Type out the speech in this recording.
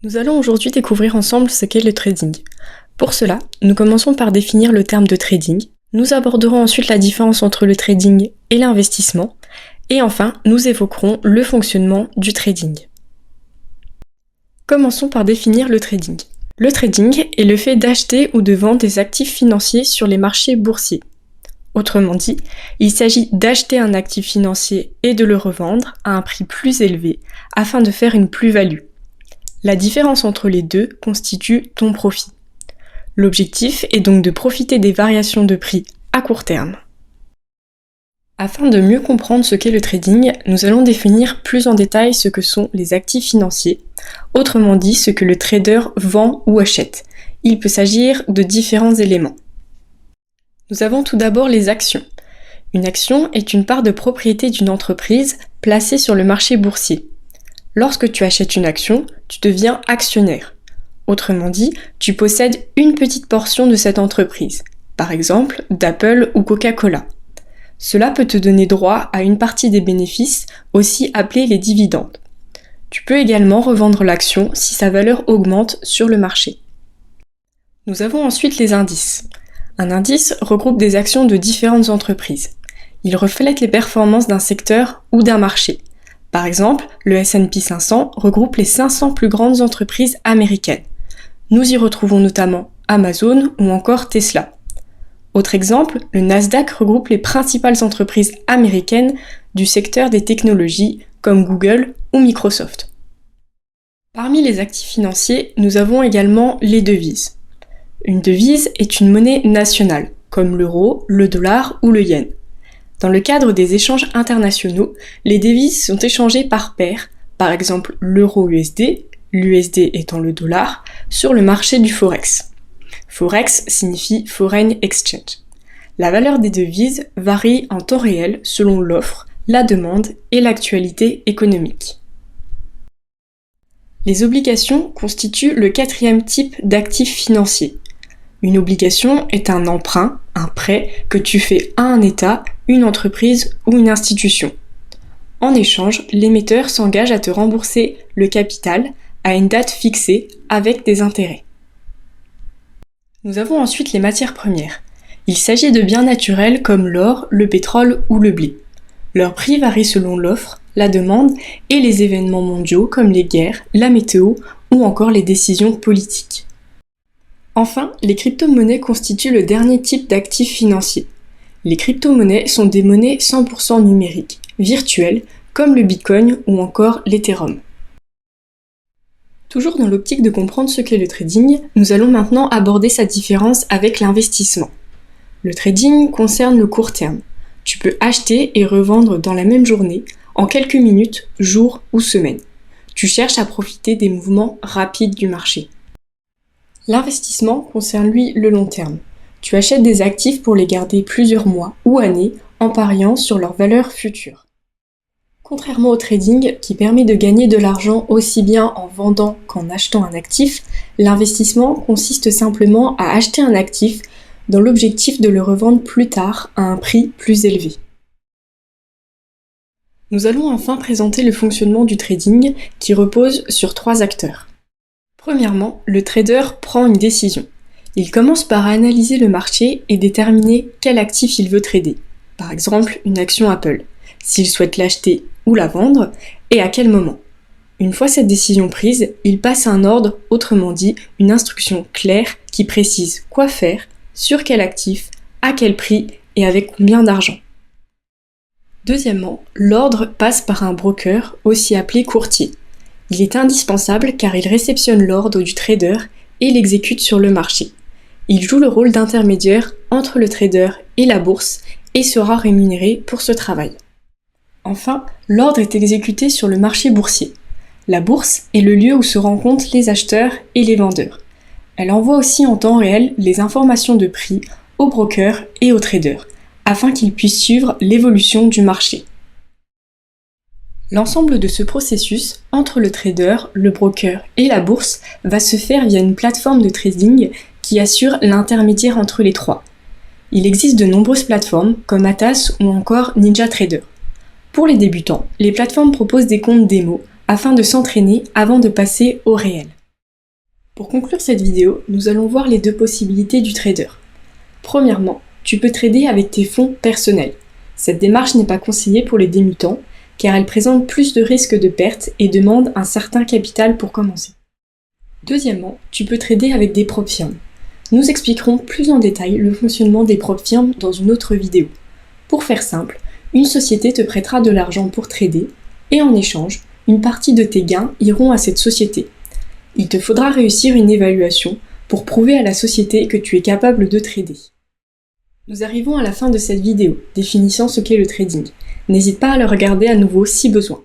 Nous allons aujourd'hui découvrir ensemble ce qu'est le trading. Pour cela, nous commençons par définir le terme de trading, nous aborderons ensuite la différence entre le trading et l'investissement, et enfin, nous évoquerons le fonctionnement du trading. Commençons par définir le trading. Le trading est le fait d'acheter ou de vendre des actifs financiers sur les marchés boursiers. Autrement dit, il s'agit d'acheter un actif financier et de le revendre à un prix plus élevé afin de faire une plus-value. La différence entre les deux constitue ton profit. L'objectif est donc de profiter des variations de prix à court terme. Afin de mieux comprendre ce qu'est le trading, nous allons définir plus en détail ce que sont les actifs financiers, autrement dit ce que le trader vend ou achète. Il peut s'agir de différents éléments. Nous avons tout d'abord les actions. Une action est une part de propriété d'une entreprise placée sur le marché boursier. Lorsque tu achètes une action, tu deviens actionnaire. Autrement dit, tu possèdes une petite portion de cette entreprise, par exemple d'Apple ou Coca-Cola. Cela peut te donner droit à une partie des bénéfices, aussi appelés les dividendes. Tu peux également revendre l'action si sa valeur augmente sur le marché. Nous avons ensuite les indices. Un indice regroupe des actions de différentes entreprises. Il reflète les performances d'un secteur ou d'un marché. Par exemple, le S&P 500 regroupe les 500 plus grandes entreprises américaines. Nous y retrouvons notamment Amazon ou encore Tesla. Autre exemple, le Nasdaq regroupe les principales entreprises américaines du secteur des technologies comme Google ou Microsoft. Parmi les actifs financiers, nous avons également les devises. Une devise est une monnaie nationale, comme l'euro, le dollar ou le yen. Dans le cadre des échanges internationaux, les devises sont échangées par paire, par exemple l'euro-USD, l'USD étant le dollar, sur le marché du Forex. Forex signifie Foreign Exchange. La valeur des devises varie en temps réel selon l'offre, la demande et l'actualité économique. Les obligations constituent le quatrième type d'actifs financiers. Une obligation est un emprunt, un prêt que tu fais à un État, une entreprise ou une institution. En échange, l'émetteur s'engage à te rembourser le capital à une date fixée avec des intérêts. Nous avons ensuite les matières premières. Il s'agit de biens naturels comme l'or, le pétrole ou le blé. Leur prix varie selon l'offre, la demande et les événements mondiaux comme les guerres, la météo ou encore les décisions politiques. Enfin, les crypto-monnaies constituent le dernier type d'actifs financiers. Les crypto-monnaies sont des monnaies 100% numériques, virtuelles, comme le Bitcoin ou encore l'Ethereum. Toujours dans l'optique de comprendre ce qu'est le trading, nous allons maintenant aborder sa différence avec l'investissement. Le trading concerne le court terme. Tu peux acheter et revendre dans la même journée, en quelques minutes, jours ou semaines. Tu cherches à profiter des mouvements rapides du marché. L'investissement concerne lui le long terme. Tu achètes des actifs pour les garder plusieurs mois ou années en pariant sur leur valeur future. Contrairement au trading, qui permet de gagner de l'argent aussi bien en vendant qu'en achetant un actif, l'investissement consiste simplement à acheter un actif dans l'objectif de le revendre plus tard à un prix plus élevé. Nous allons enfin présenter le fonctionnement du trading qui repose sur 3 acteurs. Premièrement, le trader prend une décision. Il commence par analyser le marché et déterminer quel actif il veut trader. Par exemple, une action Apple, s'il souhaite l'acheter ou la vendre, et à quel moment. Une fois cette décision prise, il passe un ordre, autrement dit, une instruction claire qui précise quoi faire, sur quel actif, à quel prix et avec combien d'argent. Deuxièmement, l'ordre passe par un broker, aussi appelé courtier. Il est indispensable car il réceptionne l'ordre du trader et l'exécute sur le marché. Il joue le rôle d'intermédiaire entre le trader et la bourse et sera rémunéré pour ce travail. Enfin, l'ordre est exécuté sur le marché boursier. La bourse est le lieu où se rencontrent les acheteurs et les vendeurs. Elle envoie aussi en temps réel les informations de prix aux brokers et aux traders, afin qu'ils puissent suivre l'évolution du marché. L'ensemble de ce processus, entre le trader, le broker et la bourse, va se faire via une plateforme de trading qui assure l'intermédiaire entre les trois. Il existe de nombreuses plateformes comme Atas ou encore NinjaTrader. Pour les débutants, les plateformes proposent des comptes démo afin de s'entraîner avant de passer au réel. Pour conclure cette vidéo, nous allons voir les deux possibilités du trader. Premièrement, tu peux trader avec tes fonds personnels. Cette démarche n'est pas conseillée pour les débutants car elle présente plus de risques de perte et demande un certain capital pour commencer. Deuxièmement, tu peux trader avec des propres firmes. Nous expliquerons plus en détail le fonctionnement des propres firmes dans une autre vidéo. Pour faire simple, une société te prêtera de l'argent pour trader et en échange, une partie de tes gains iront à cette société. Il te faudra réussir une évaluation pour prouver à la société que tu es capable de trader. Nous arrivons à la fin de cette vidéo, définissant ce qu'est le trading. N'hésite pas à le regarder à nouveau si besoin.